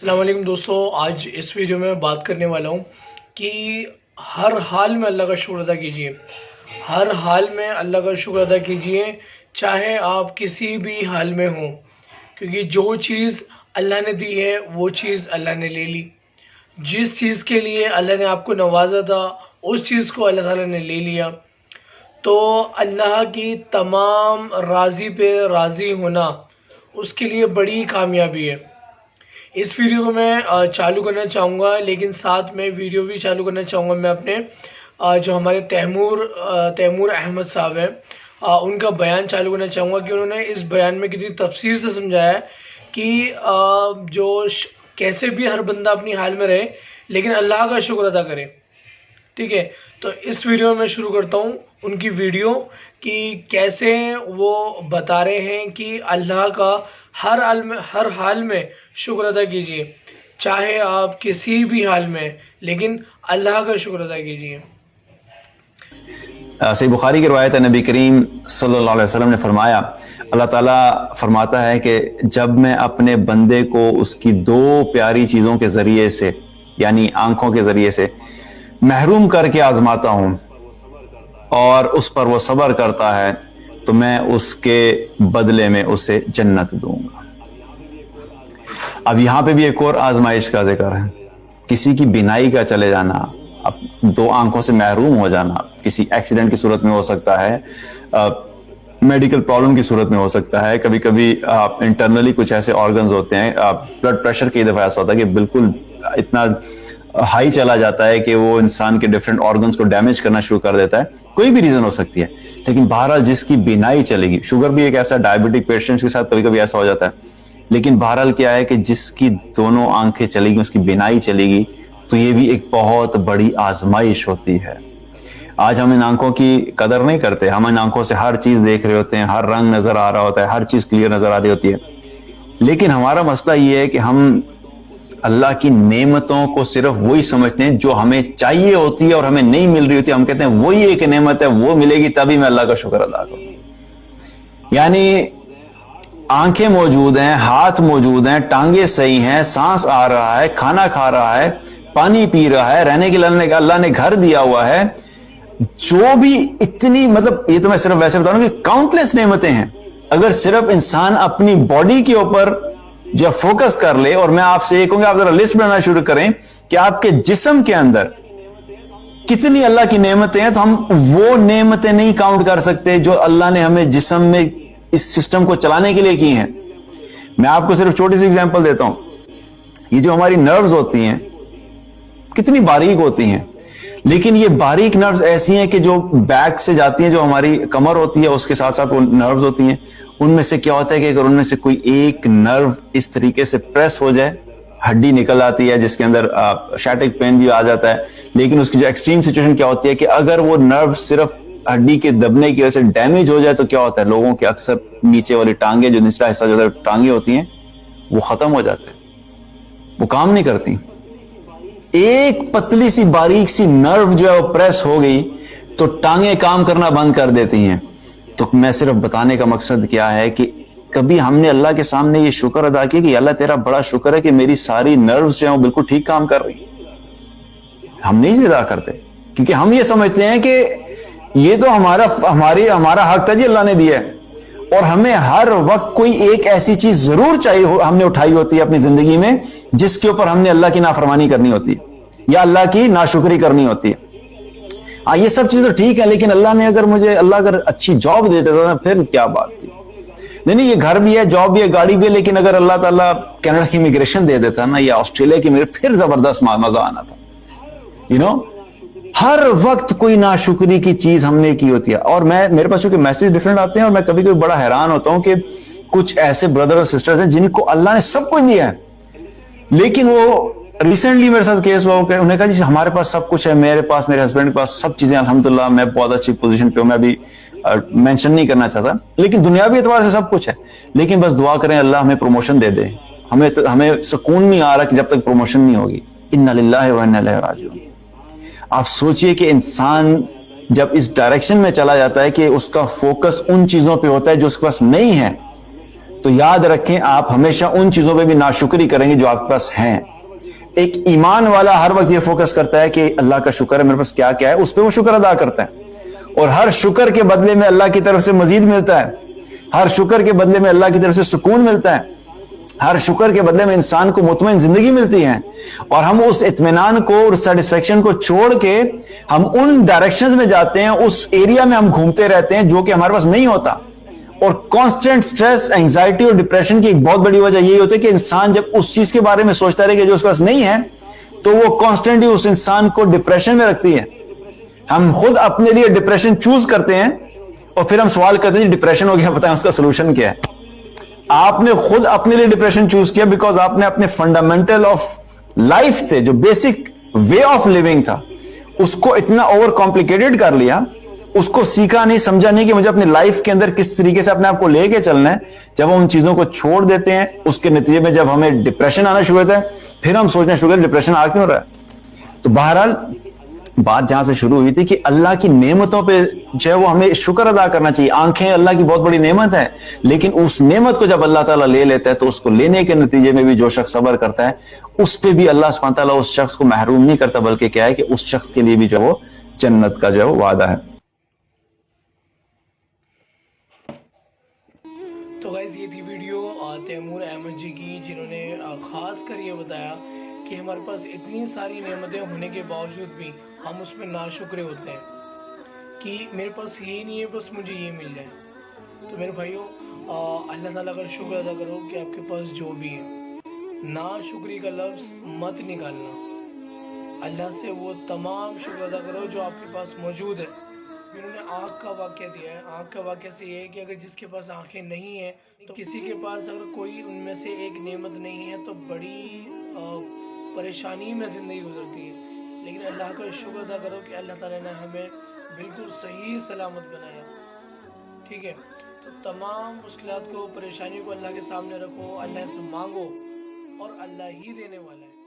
السلام علیکم دوستو، آج اس ویڈیو میں بات کرنے والا ہوں کہ ہر حال میں اللہ کا شکر ادا کیجئے۔ ہر حال میں اللہ کا شکر ادا کیجئے، چاہے آپ کسی بھی حال میں ہوں، کیونکہ جو چیز اللہ نے دی ہے وہ چیز اللہ نے لے لی۔ جس چیز کے لیے اللہ نے آپ کو نوازا تھا اس چیز کو اللہ تعالیٰ نے لے لیا۔ تو اللہ کی تمام راضی پہ راضی ہونا اس کے لیے بڑی کامیابی ہے۔ اس ویڈیو کو میں چالو کرنا چاہوں گا، لیکن ساتھ میں ویڈیو بھی چالو کرنا چاہوں گا میں اپنے جو ہمارے تیمور احمد صاحب ہیں ان کا بیان چالو کرنا چاہوں گا کہ انہوں نے اس بیان میں کتنی تفصیل سے سمجھایا ہے کہ جو کیسے بھی ہر بندہ اپنی حال میں رہے لیکن اللہ کا شکر ادا کرے۔ ٹھیک ہے، تو اس ویڈیو میں شروع کرتا ہوں ان کی ویڈیو کہ کیسے وہ بتا رہے ہیں کہ اللہ کا ہر حال میں شکر ادا کیجئے، چاہے آپ کسی بھی حال میں، لیکن اللہ کا شکر ادا کیجئے۔ صحیح بخاری کی روایت ہے، نبی کریم صلی اللہ علیہ وسلم نے فرمایا، اللہ تعالیٰ فرماتا ہے کہ جب میں اپنے بندے کو اس کی دو پیاری چیزوں کے ذریعے سے یعنی آنکھوں کے ذریعے سے محروم کر کے آزماتا ہوں اور اس پر وہ صبر کرتا ہے تو میں اس کے بدلے میں اسے جنت دوں گا۔ اب یہاں پہ بھی ایک اور آزمائش کا ذکر ہے، کسی کی بینائی کا چلے جانا، اب دو آنکھوں سے محروم ہو جانا، کسی ایکسیڈنٹ کی صورت میں ہو سکتا ہے، میڈیکل پرابلم کی صورت میں ہو سکتا ہے، کبھی کبھی انٹرنلی کچھ ایسے آرگنز ہوتے ہیں، بلڈ پریشر کی دفعہ ایسا ہوتا ہے کہ بالکل اتنا ہائی چلا جاتا ہے کہ وہ انسان کے ڈیفرنٹ آرگنز کو ڈیمیج کرنا شروع کر دیتا ہے، کوئی بھی ریزن ہو سکتی ہے، لیکن بہرحال جس کی بینائی چلے گی، شوگر بھی ایک ایسا ڈائبٹک پیشنٹس کے ساتھ کبھی کبھی ایسا ہو جاتا ہے، لیکن بہرحال کیا ہے کہ جس کی دونوں آنکھیں چلے گی، اس کی بینائی چلے گی، تو یہ بھی ایک بہت بڑی آزمائش ہوتی ہے۔ آج ہم ان آنکھوں کی قدر نہیں کرتے، ہم ان آنکھوں سے ہر چیز دیکھ رہے ہوتے ہیں، ہر رنگ نظر آ رہا ہوتا ہے، ہر چیز کلیئر نظر آ رہی ہوتی ہے، لیکن ہمارا مسئلہ یہ ہے کہ ہم اللہ کی نعمتوں کو صرف وہی سمجھتے ہیں جو ہمیں چاہیے ہوتی ہے اور ہمیں نہیں مل رہی ہوتی ہے، ہم کہتے ہیں وہی ایک نعمت ہے، وہ ملے گی تبھی میں اللہ کا شکر ادا کروں۔ یعنی آنکھیں موجود ہیں، ہاتھ موجود ہیں، ٹانگیں صحیح ہیں، سانس آ رہا ہے، کھانا کھا رہا ہے، پانی پی رہا ہے، رہنے کے لیے اللہ نے گھر دیا ہوا ہے، جو بھی اتنی یہ تو میں صرف ویسے بتا رہا ہوں کہ کاؤنٹلیس نعمتیں ہیں۔ اگر صرف انسان اپنی باڈی کے اوپر جو فوکس کر لے، اور میں آپ سے یہ کہوں گا آپ ذرا لسٹ بنانا شروع کریں کہ آپ کے جسم کے اندر کتنی اللہ کی نعمتیں ہیں، تو ہم وہ نعمتیں نہیں کاؤنٹ کر سکتے جو اللہ نے ہمیں جسم میں اس سسٹم کو چلانے کے لیے کی ہیں۔ میں آپ کو صرف چھوٹی سی ایگزامپل دیتا ہوں، یہ جو ہماری نروز ہوتی ہیں کتنی باریک ہوتی ہیں، لیکن یہ باریک نروز ایسی ہیں کہ جو بیک سے جاتی ہیں، جو ہماری کمر ہوتی ہے اس کے ساتھ ساتھ وہ نروز ہوتی ہیں، ان میں سے کیا ہوتا ہے کہ اگر ان میں سے کوئی ایک نرو اس طریقے سے پریس ہو جائے، ہڈی نکل آتی ہے جس کے اندر شیٹک پین بھی آ جاتا ہے، لیکن اس کی جو ایکسٹریم سچویشن کیا ہوتی ہے کہ اگر وہ نرو صرف ہڈی کے دبنے کی وجہ سے ڈیمیج ہو جائے تو کیا ہوتا ہے، لوگوں کے اکثر نیچے والی ٹانگیں، جو نچلا حصہ جو ٹانگیں ہوتی ہیں وہ ختم ہو جاتے ہیں، وہ کام نہیں کرتی۔ ایک پتلی سی باریک سی نرو جو ہے وہ پریس ہو گئی تو ٹانگیں کام کرنا بند کر دیتی ہیں۔ تو میں صرف بتانے کا مقصد کیا ہے کہ کبھی ہم نے اللہ کے سامنے یہ شکر ادا کیا کہ اللہ تیرا بڑا شکر ہے کہ میری ساری نروز جو ہیں وہ بالکل ٹھیک کام کر رہی ہیں۔ ہم نہیں ادا کرتے کیونکہ ہم یہ سمجھتے ہیں کہ یہ تو ہمارا حق تھا جی، اللہ نے دیا ہے، اور ہمیں ہر وقت کوئی ایک ایسی چیز ضرور چاہیے ہم نے اٹھائی ہوتی ہے اپنی زندگی میں جس کے اوپر ہم نے اللہ کی نافرمانی کرنی ہوتی ہے یا اللہ کی ناشکری کرنی ہوتی ہے۔ یہ سب چیز تو ٹھیک ہے، لیکن اللہ اگر اچھی جاب دے دیتا تھا پھر کیا بات تھی۔ نہیں یہ گھر بھی ہے، جاب بھی ہے، گاڑی بھی ہے، لیکن اگر اللہ تعالیٰ کینیڈا کی امیگریشن دے دیتا نا یا آسٹریلیا کی، پھر زبردست مزہ آنا تھا۔ ہر وقت کوئی ناشکری کی چیز ہم نے کی ہوتی ہے، اور میرے پاس چونکہ میسیج ڈیفرنٹ آتے ہیں اور میں کبھی بڑا حیران ہوتا ہوں کہ کچھ ایسے بردر اور سسٹرز ہیں جن کو اللہ نے سب کچھ دیا ہے، لیکن وہ ریسنٹلی میرے ساتھ کیس ہوا کہ انہوں نے کہا جی ہمارے پاس سب کچھ ہے، میرے ہسبینڈ کے پاس سب چیزیں الحمدللہ، میں بہت اچھی پوزیشن پہ ہوں، میں ابھی مینشن نہیں کرنا چاہتا، لیکن دنیاوی اعتبار سے سب کچھ ہے، لیکن بس دعا کریں اللہ ہمیں پروموشن دے دے، ہمیں سکون نہیں آ رہا کہ جب تک پروموشن نہیں ہوگی۔ انا للہ و انا الیہ راجعون۔ آپ سوچئے کہ انسان جب اس ڈائریکشن میں چلا جاتا ہے کہ اس کا فوکس ان چیزوں پہ ہوتا ہے جو اس کے پاس نہیں ہے، تو یاد رکھیں آپ ہمیشہ ان چیزوں پہ بھی ناشکری کریں گے جو آپ کے پاس ہیں. ایک ایمان والا ہر وقت یہ فوکس کرتا ہے کہ اللہ کا شکر ہے میرے پاس کیا کیا ہے، اس پہ وہ شکر ادا کرتا ہے، اور ہر شکر کے بدلے میں اللہ کی طرف سے مزید ملتا ہے. ہر شکر کے بدلے میں اللہ کی طرف سے سکون ملتا ہے. ہر شکر کے بدلے میں انسان کو مطمئن زندگی ملتی ہے. اور ہم اس اطمینان کو اور سیٹسفیکشن کو چھوڑ کے ہم ان ڈائریکشنز میں جاتے ہیں، اس ایریا میں ہم گھومتے رہتے ہیں جو کہ ہمارے پاس نہیں ہوتا. اور کانسٹنٹ سٹریس، اینگزائٹی اور ڈپریشن کی ایک بہت بڑی وجہ یہی ہوتی ہے کہ انسان جب اس چیز کے بارے میں سوچتا رہے کہ جو اس کے پاس نہیں ہے، تو وہ کانسٹنٹلی اس انسان کو ڈپریشن میں رکھتی ہے. ہم خود اپنے لیے ڈپریشن چوز کرتے ہیں اور پھر ہم سوال کرتے ہیں ڈپریشن ہو گیا، بتائیں اس کا سولوشن کیا ہے. آپ نے خود اپنے لیے ڈپریشن چوز کیا بیکاز آپ نے اپنے فنڈامنٹل آف لائف سے جو بیسک وے آف لیونگ تھا اس کو اتنا اوور کمپلیکیٹڈ کر لیا، اس کو سیکھا نہیں، سمجھا نہیں کہ مجھے اپنے لائف کے اندر کس طریقے سے اپنے آپ کو لے کے چلنا ہے. جب ہم ان چیزوں کو چھوڑ دیتے ہیں، اس کے نتیجے میں جب ہمیں ڈپریشن آنا شروع ہوتا ہے، پھر ہم سوچنا شروع کرتے ہیں ڈپریشن آ کیوں رہا ہے. تو بہرحال بات جہاں سے شروع ہوئی تھی کہ اللہ کی نعمتوں پہ جو ہے وہ ہمیں شکر ادا کرنا چاہیے. آنکھیں اللہ کی بہت بڑی نعمت ہے، لیکن اس نعمت کو جب اللہ تعالیٰ لے لیتا ہے تو اس کو لینے کے نتیجے میں بھی جو شخص صبر کرتا ہے اس پہ بھی اللہ سبحانہ تعالیٰ اس شخص کو محروم نہیں کرتا، بلکہ کیا ہے کہ اس شخص کے لیے بھی جو وہ جنت کا جو وعدہ ہے. تو گائز یہ تھی ویڈیو تیمور احمد جی کی، جنہوں نے خاص کر یہ بتایا کہ ہمارے پاس اتنی ساری نعمتیں ہونے کے باوجود بھی ہم اس میں ناشکرے ہوتے ہیں کہ میرے پاس یہ نہیں ہے بس مجھے یہ مل جائے. تو میرے بھائیوں اللہ تعالیٰ کا شکر ادا کرو کہ آپ کے پاس جو بھی ہے. ناشکری کا لفظ مت نکالنا، اللہ سے وہ تمام شکر ادا کرو جو آپ کے پاس موجود ہے. انہوں نے آنکھ کا واقعہ دیا ہے. آنکھ کا واقعہ سے یہ ہے کہ اگر جس کے پاس آنکھیں نہیں ہیں تو کسی کے پاس اگر کوئی ان میں سے ایک نعمت نہیں ہے تو بڑی پریشانی میں زندگی گزرتی ہے. لیکن اللہ کا شکر ادا کرو کہ اللہ تعالیٰ نے ہمیں بالکل صحیح سلامت بنایا. ٹھیک ہے، تو تمام مشکلات کو، پریشانیوں کو اللہ کے سامنے رکھو، اللہ سے مانگو اور اللہ ہی دینے والا ہے.